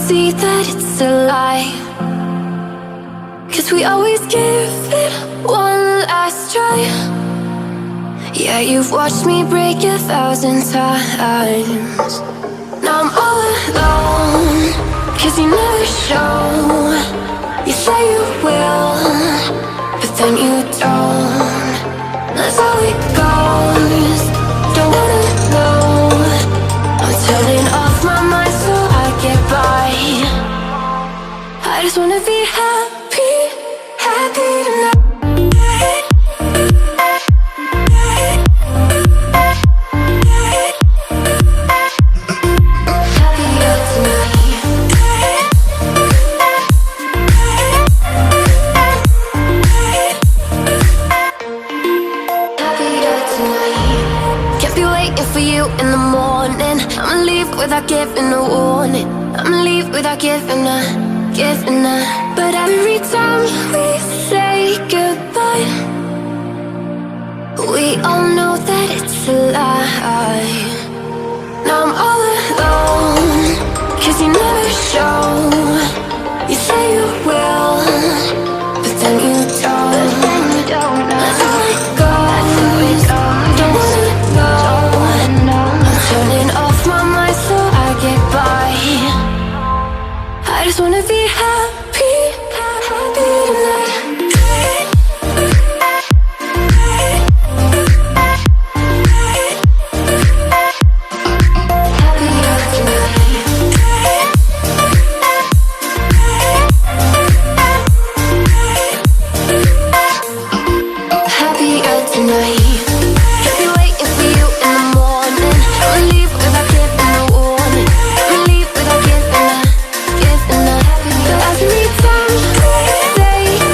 see that it's a lie, 'cause we always give it one last try. Yeah, you've watched me break 1,000 times. Now I'm all alone, 'cause you never show. You say you will, but then you don't. That's how it goes. Don't wanna know. I'm turning off my mind so I get by. I just wanna be happy, happy tonight. In the morning, I'ma leave without giving a warning. I'ma leave without giving a. But every time we say goodbye, we all know that it's a lie. Now I'm all alone, 'cause you never show. You say you will, but then you don't. That's how it goes. Don't wanna know. Turning off my mind so I get by. I just wanna be happy, happy tonight. Happier tonight. Say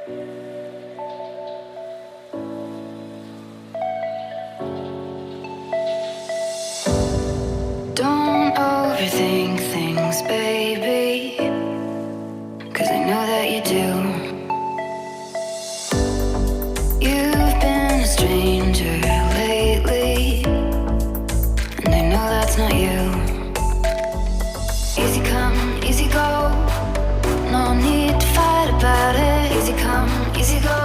Don't overthink things, baby, 'cause I know that you do. You've been a stranger lately, and I know that's not you. Easy come, easy go, no need to fight about it. Easy come, easy go,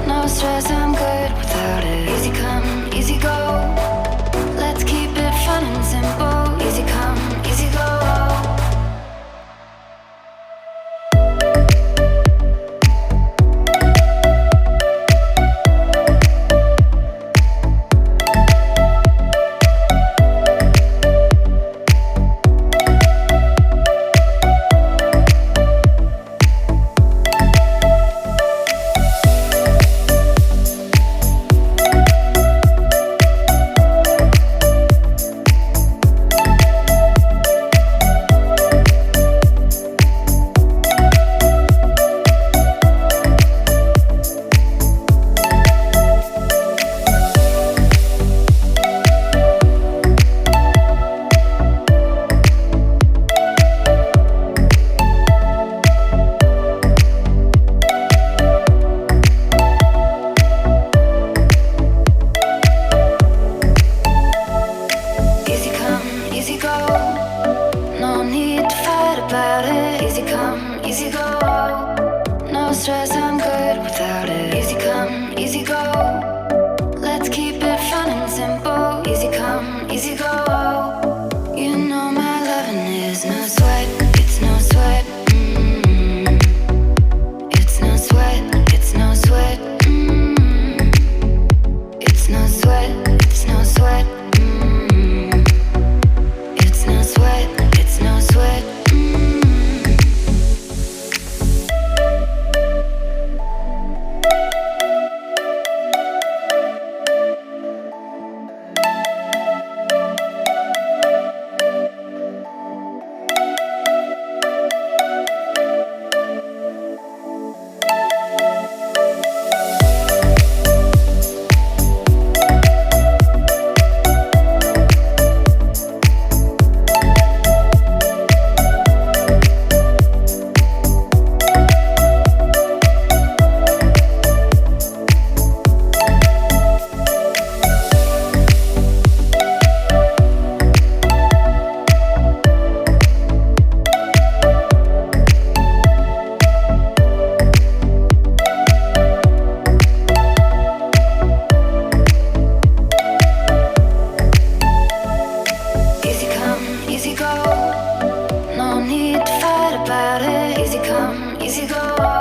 no stress, I'm good without it. Easy come, easy go, let's keep it fun and simple. Easy come, easy go. Easy go.